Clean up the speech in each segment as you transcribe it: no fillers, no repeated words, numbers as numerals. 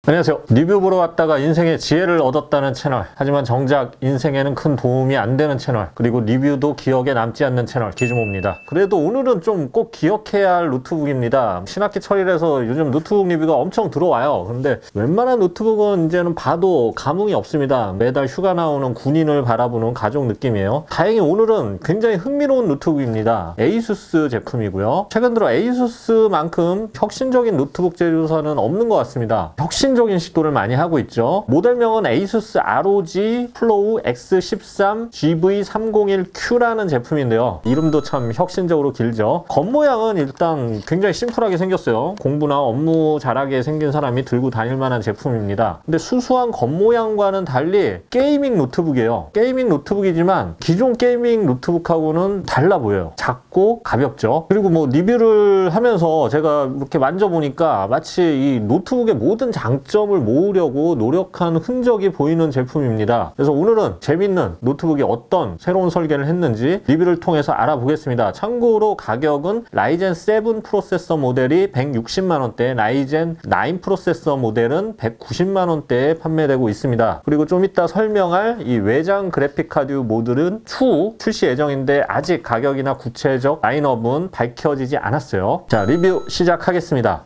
안녕하세요. 리뷰 보러 왔다가 인생의 지혜를 얻었다는 채널, 하지만 정작 인생에는 큰 도움이 안 되는 채널, 그리고 리뷰도 기억에 남지 않는 채널 기즈모입니다. 그래도 오늘은 좀 꼭 기억해야 할 노트북입니다. 신학기 철이라서 요즘 노트북 리뷰가 엄청 들어와요. 근데 웬만한 노트북은 이제는 봐도 감흥이 없습니다. 매달 휴가 나오는 군인을 바라보는 가족 느낌이에요. 다행히 오늘은 굉장히 흥미로운 노트북입니다. 에이수스 제품이고요. 최근 들어 에이수스만큼 혁신적인 노트북 제조사는 없는 것 같습니다. 혁신적인 시도를 많이 하고 있죠. 모델명은 에이수스 ROG 플로우 X13 GV301Q라는 제품인데요. 이름도 참 혁신적으로 길죠. 겉모양은 일단 굉장히 심플하게 생겼어요. 공부나 업무 잘하게 생긴 사람이 들고 다닐 만한 제품입니다. 근데 수수한 겉모양과는 달리 게이밍 노트북이에요. 게이밍 노트북이지만 기존 게이밍 노트북하고는 달라 보여요. 작고 가볍죠. 그리고 뭐 리뷰를 하면서 제가 이렇게 만져보니까 마치 이 노트북의 모든 장점을 모으려고 노력한 흔적이 보이는 제품입니다. 그래서 오늘은 재밌는 노트북이 어떤 새로운 설계를 했는지 리뷰를 통해서 알아보겠습니다. 참고로 가격은 라이젠 7 프로세서 모델이 160만원대, 라이젠 9 프로세서 모델은 190만원대에 판매되고 있습니다. 그리고 좀 이따 설명할 이 외장 그래픽 카드 모듈은 추후 출시 예정인데 아직 가격이나 구체적 라인업은 밝혀지지 않았어요. 자, 리뷰 시작하겠습니다.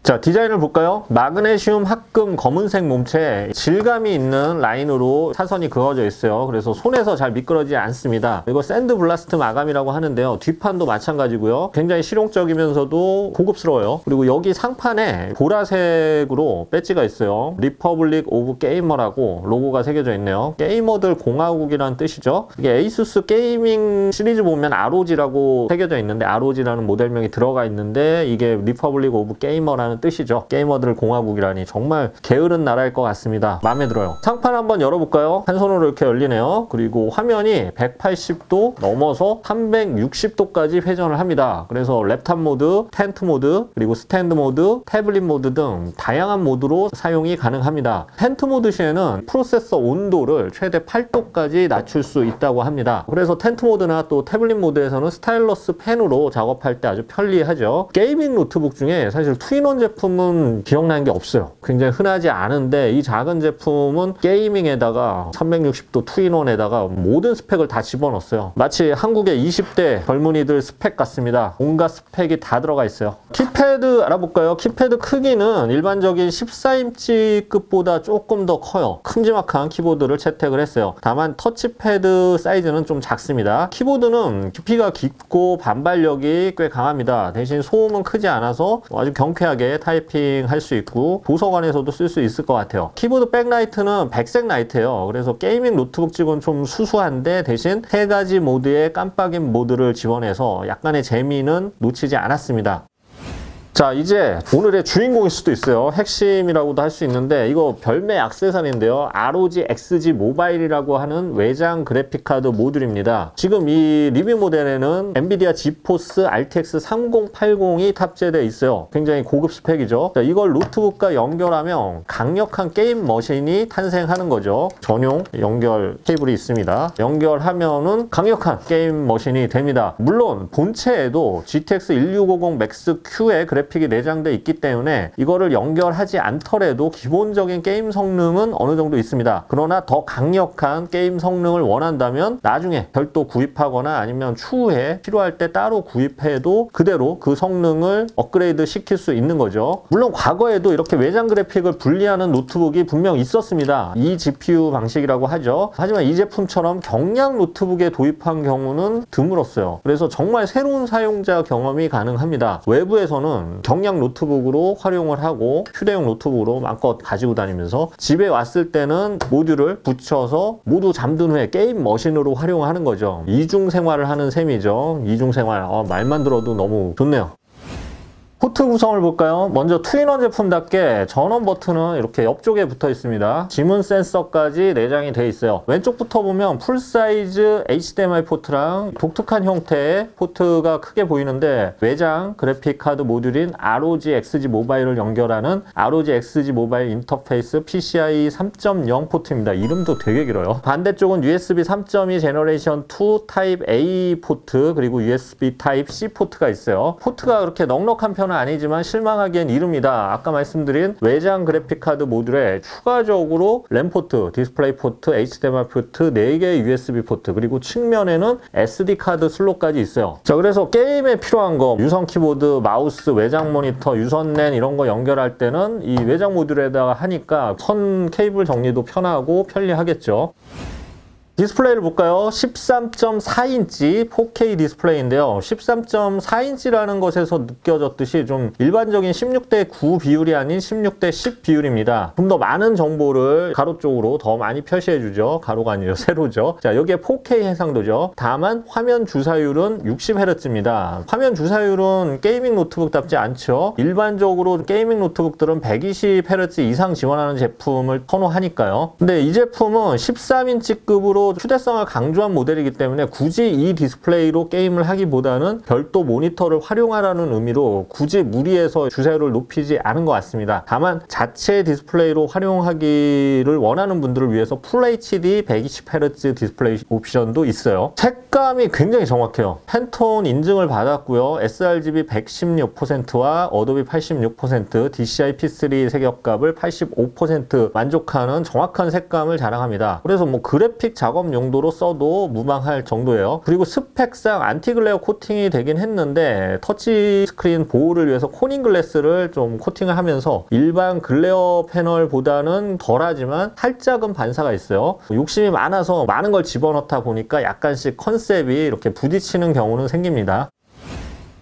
자, 디자인을 볼까요? 마그네슘 합금 검은색 몸체에 질감이 있는 라인으로 사선이 그어져 있어요. 그래서 손에서 잘 미끄러지지 않습니다. 이거 샌드 블라스트 마감이라고 하는데요. 뒷판도 마찬가지고요. 굉장히 실용적이면서도 고급스러워요. 그리고 여기 상판에 보라색으로 배지가 있어요. 리퍼블릭 오브 게이머라고 로고가 새겨져 있네요. 게이머들 공화국이라는 뜻이죠. 이게 에이수스 게이밍 시리즈 보면 ROG라고 새겨져 있는데 ROG라는 모델명이 들어가 있는데 이게 리퍼블릭 오브 게이머라는 뜻이죠. 게이머들 공화국이라니 정말 게으른 나라일 것 같습니다. 마음에 들어요. 상판 한번 열어볼까요? 한 손으로 이렇게 열리네요. 그리고 화면이 180도 넘어서 360도까지 회전을 합니다. 그래서 랩탑 모드, 텐트 모드, 그리고 스탠드 모드, 태블릿 모드 등 다양한 모드로 사용이 가능합니다. 텐트 모드 시에는 프로세서 온도를 최대 8도까지 낮출 수 있다고 합니다. 그래서 텐트 모드나 또 태블릿 모드에서는 스타일러스 펜으로 작업할 때 아주 편리하죠. 게이밍 노트북 중에 사실 투인원 제품은 기억나는 게 없어요. 굉장히 흔하지 않은데 이 작은 제품은 게이밍에다가 360도 투인원에다가 모든 스펙을 다 집어넣었어요. 마치 한국의 20대 젊은이들 스펙 같습니다. 온갖 스펙이 다 들어가 있어요. 키패드 알아볼까요? 키패드 크기는 일반적인 14인치급보다 조금 더 커요. 큼지막한 키보드를 채택을 했어요. 다만 터치패드 사이즈는 좀 작습니다. 키보드는 깊이가 깊고 반발력이 꽤 강합니다. 대신 소음은 크지 않아서 아주 경쾌하게 타이핑 할 수 있고 도서관에서도 쓸 수 있을 것 같아요. 키보드 백라이트는 백색 라이트예요. 그래서 게이밍 노트북 치고는 좀 수수한데 대신 3가지 모드의 깜빡임 모드를 지원해서 약간의 재미는 놓치지 않았습니다. 자, 이제 오늘의 주인공일 수도 있어요. 핵심이라고도 할 수 있는데 이거 별매 액세서리인데요. ROG XG 모바일이라고 하는 외장 그래픽카드 모듈입니다. 지금 이 리뷰 모델에는 엔비디아 지포스 RTX 3080이 탑재되어 있어요. 굉장히 고급 스펙이죠. 자, 이걸 노트북과 연결하면 강력한 게임 머신이 탄생하는 거죠. 전용 연결 케이블이 있습니다. 연결하면은 강력한 게임 머신이 됩니다. 물론 본체에도 GTX 1650 Max Q의 그래픽이 내장되어 있기 때문에 이거를 연결하지 않더라도 기본적인 게임 성능은 어느 정도 있습니다. 그러나 더 강력한 게임 성능을 원한다면 나중에 별도 구입하거나 아니면 추후에 필요할 때 따로 구입해도 그대로 그 성능을 업그레이드 시킬 수 있는 거죠. 물론 과거에도 이렇게 외장 그래픽을 분리하는 노트북이 분명 있었습니다. 이 GPU 방식이라고 하죠. 하지만 이 제품처럼 경량 노트북에 도입한 경우는 드물었어요. 그래서 정말 새로운 사용자 경험이 가능합니다. 외부에서는 경량 노트북으로 활용을 하고 휴대용 노트북으로 마음껏 가지고 다니면서 집에 왔을 때는 모듈을 붙여서 모두 잠든 후에 게임 머신으로 활용하는 거죠. 이중 생활을 하는 셈이죠. 이중 생활. 말만 들어도 너무 좋네요. 포트 구성을 볼까요? 먼저 투인원 제품답게 전원 버튼은 이렇게 옆쪽에 붙어 있습니다. 지문 센서까지 내장이 되어 있어요. 왼쪽부터 보면 풀사이즈 HDMI 포트랑 독특한 형태의 포트가 크게 보이는데 외장 그래픽 카드 모듈인 ROG XG 모바일을 연결하는 ROG XG 모바일 인터페이스 PCI 3.0 포트입니다. 이름도 되게 길어요. 반대쪽은 USB 3.2 제너레이션 2 타입 A 포트 그리고 USB 타입 C 포트가 있어요. 포트가 그렇게 넉넉한 편 실망해서는 아니지만 실망하기엔 이릅니다. 아까 말씀드린 외장 그래픽카드 모듈에 추가적으로 램 포트, 디스플레이 포트, HDMI 포트, 4개의 USB 포트, 그리고 측면에는 SD 카드 슬롯까지 있어요. 자, 그래서 게임에 필요한 거, 유선 키보드, 마우스, 외장 모니터, 유선 랜 이런 거 연결할 때는 이 외장 모듈에다가 하니까 선 케이블 정리도 편하고 편리하겠죠. 디스플레이를 볼까요? 13.4인치 4K 디스플레이인데요. 13.4인치라는 것에서 느껴졌듯이 좀 일반적인 16대 9 비율이 아닌 16대 10 비율입니다. 좀 더 많은 정보를 가로 쪽으로 더 많이 표시해주죠. 가로가 아니라 세로죠. 자, 여기에 4K 해상도죠. 다만 화면 주사율은 60Hz입니다. 화면 주사율은 게이밍 노트북답지 않죠. 일반적으로 게이밍 노트북들은 120Hz 이상 지원하는 제품을 선호하니까요. 근데 이 제품은 13인치급으로 휴대성을 강조한 모델이기 때문에 굳이 이 디스플레이로 게임을 하기보다는 별도 모니터를 활용하라는 의미로 굳이 무리해서 주사율을 높이지 않은 것 같습니다. 다만 자체 디스플레이로 활용하기를 원하는 분들을 위해서 풀 HD 120Hz 디스플레이 옵션도 있어요. 색감이 굉장히 정확해요. 팬톤 인증을 받았고요. sRGB 116%와 어도비 86%, DCI P3 색역값을 85% 만족하는 정확한 색감을 자랑합니다. 그래서 뭐 그래픽 작업 용도로 써도 무방할 정도예요. 그리고 스펙상 안티글레어 코팅이 되긴 했는데 터치스크린 보호를 위해서 코닝 글래스를 좀 코팅을 하면서 일반 글레어 패널보다는 덜하지만 살짝은 반사가 있어요. 욕심이 많아서 많은 걸 집어넣다 보니까 약간씩 컨셉이 이렇게 부딪히는 경우는 생깁니다.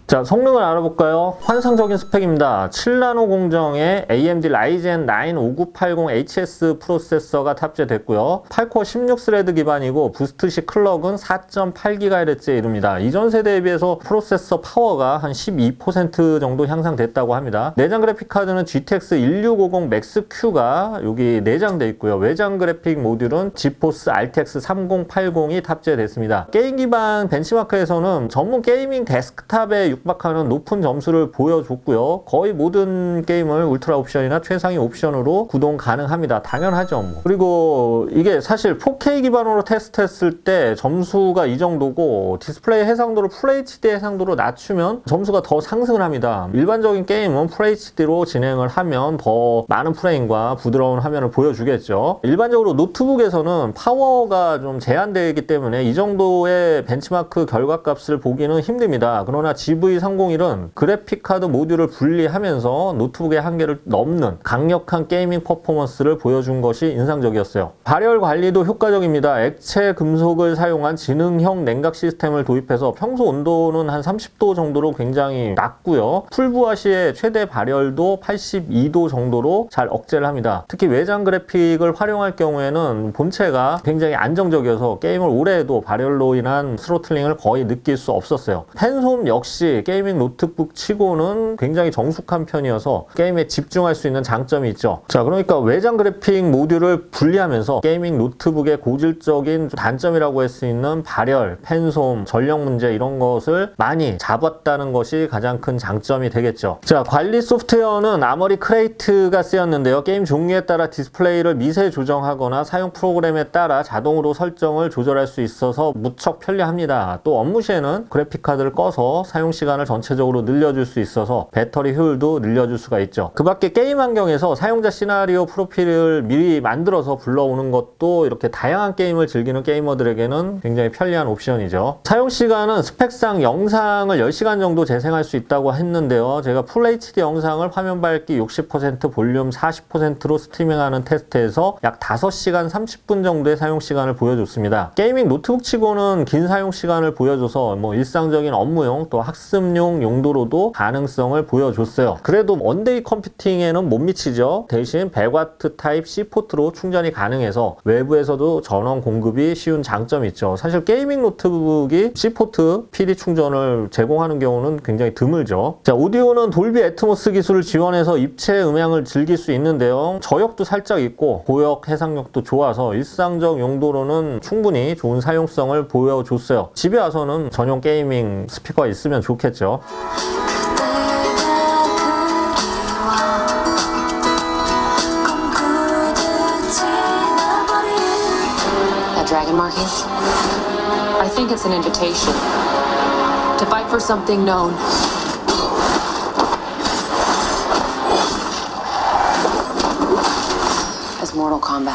자, 성능을 알아볼까요? 환상적인 스펙입니다. 7나노 공정의 AMD Ryzen 9 5980HS 프로세서가 탑재됐고요. 8코어 16스레드 기반이고 부스트식 클럭은 4.8GHz에 이릅니다. 이전 세대에 비해서 프로세서 파워가 한 12% 정도 향상됐다고 합니다. 내장 그래픽 카드는 GTX 1650 Max-Q가 여기 내장되어 있고요. 외장 그래픽 모듈은 지포스 RTX 3080이 탑재됐습니다. 게임 기반 벤치마크에서는 전문 게이밍 데스크탑에 육박하는 높은 점수를 보여줬고요. 거의 모든 게임을 울트라 옵션이나 최상위 옵션으로 구동 가능합니다. 당연하죠. 뭐. 그리고 이게 사실 4K 기반으로 테스트했을 때 점수가 이 정도고 디스플레이 해상도를 FHD 해상도로 낮추면 점수가 더 상승을 합니다. 일반적인 게임은 FHD로 진행을 하면 더 많은 프레임과 부드러운 화면을 보여주겠죠. 일반적으로 노트북에서는 파워가 좀 제한되기 때문에 이 정도의 벤치마크 결과값을 보기는 힘듭니다. 그러나 GV301은 그래픽카드 모듈을 분리하면서 노트북의 한계를 넘는 강력한 게이밍 퍼포먼스를 보여준 것이 인상적이었어요. 발열 관리도 효과적입니다. 액체 금속을 사용한 지능형 냉각 시스템을 도입해서 평소 온도는 한 30도 정도로 굉장히 낮고요. 풀부하 시에 최대 발열도 82도 정도로 잘 억제를 합니다. 특히 외장 그래픽을 활용할 경우에는 본체가 굉장히 안정적이어서 게임을 오래 해도 발열로 인한 스로틀링을 거의 느낄 수 없었어요. 펜솜 역시 게이밍 노트북 치고는 굉장히 정숙한 편이어서 게임에 집중할 수 있는 장점이 있죠. 자, 그러니까 외장 그래픽 모듈을 분리하면서 게이밍 노트북의 고질적인 단점이라고 할 수 있는 발열, 펜솜, 전력 문제 이런 것을 많이 잡았다는 것이 가장 큰 장점이 되겠죠. 자, 관리 소프트웨어는 아머리 크레이트가 쓰였는데요. 게임 종류에 따라 디스플레이를 미세 조정하거나 사용 프로그램에 따라 자동으로 설정을 조절할 수 있어서 무척 편리합니다. 또 업무 시에는 그래픽카드를 꺼서 사용 시간을 전체적으로 늘려줄 수 있어서 배터리 효율도 늘려줄 수가 있죠. 그 밖에 게임 환경에서 사용자 시나리오 프로필을 미리 만들어서 불러오는 것도 이렇게 다양한 게임을 즐기는 게이머들에게는 굉장히 편리한 옵션이죠. 사용 시간은 스펙상 영상을 10시간 정도 재생할 수 있다고 했는데요. 제가 풀 HD 영상을 화면 밝기 60%, 볼륨 40%로 스트리밍하는 테스트에서 약 5시간 30분 정도의 사용 시간을 보여줬습니다. 게이밍 노트북 치고는 긴 사용 시간을 보여줘서 뭐 일상적인 업무용 또 학습용 용도로도 가능성을 보여줬어요. 그래도 원데이 컴퓨팅에는 못 미치죠. 대신 100W 타입 C 포트로 충전이 가능해서 외부에서도 전원 공급이 쉬운 장점이 있죠. 사실 게이밍 노트북이 C 포트 PD 충전을 제공하는 경우는 굉장히 드물죠. 자, 오디오는 돌비 애트모스 기술을 지원해서 입체 음향을 즐길 수 있는데요. 저역도 살짝 있고 고역 해상력도 좋아서 일상적 용도로는 충분히 좋은 사용성을 보여줬어요. 집에 와서는 전용 게이밍 스피커가 있으면 좋겠죠. Dragon markings? I think it's an invitation to fight for something known. to Mortal Kombat.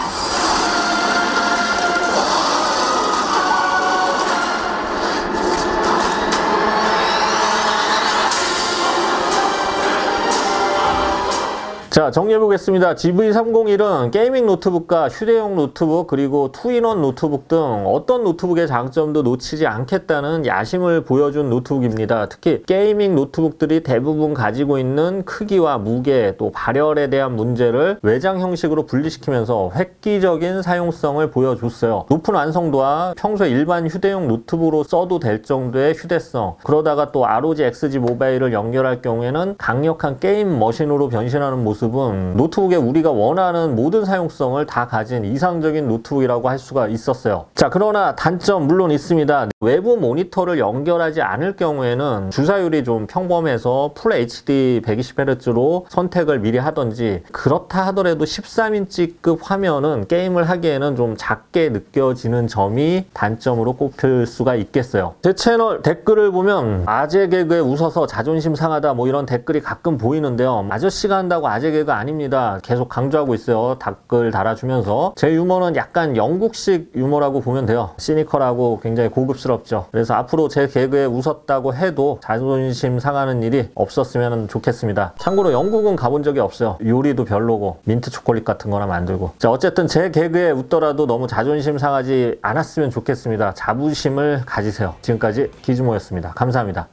자, 정리해보겠습니다. GV301은 게이밍 노트북과 휴대용 노트북 그리고 투인원 노트북 등 어떤 노트북의 장점도 놓치지 않겠다는 야심을 보여준 노트북입니다. 특히 게이밍 노트북들이 대부분 가지고 있는 크기와 무게 또 발열에 대한 문제를 외장 형식으로 분리시키면서 획기적인 사용성을 보여줬어요. 높은 완성도와 평소에 일반 휴대용 노트북으로 써도 될 정도의 휴대성, 그러다가 또 ROG XG 모바일을 연결할 경우에는 강력한 게임 머신으로 변신하는 모습은 노트북에 우리가 원하는 모든 사용성을 다 가진 이상적인 노트북이라고 할 수가 있었어요. 자, 그러나 단점 물론 있습니다. 외부 모니터를 연결하지 않을 경우에는 주사율이 좀 평범해서 풀 HD 120Hz로 선택을 미리 하던지, 그렇다 하더라도 13인치급 화면은 게임을 하기에는 좀 작게 느껴지는 점이 단점으로 꼽힐 수가 있겠어요. 제 채널 댓글을 보면 아재 개그에 웃어서 자존심 상하다 뭐 이런 댓글이 가끔 보이는데요. 아저씨가 한다고 아재 개그 아닙니다. 계속 강조하고 있어요. 댓글 달아주면서. 제 유머는 약간 영국식 유머라고 보면 돼요. 시니컬하고 굉장히 고급스럽죠. 그래서 앞으로 제 개그에 웃었다고 해도 자존심 상하는 일이 없었으면 좋겠습니다. 참고로 영국은 가본 적이 없어요. 요리도 별로고 민트 초콜릿 같은 거나 만들고. 자, 어쨌든 제 개그에 웃더라도 너무 자존심 상하지 않았으면 좋겠습니다. 자부심을 가지세요. 지금까지 기즈모였습니다. 감사합니다.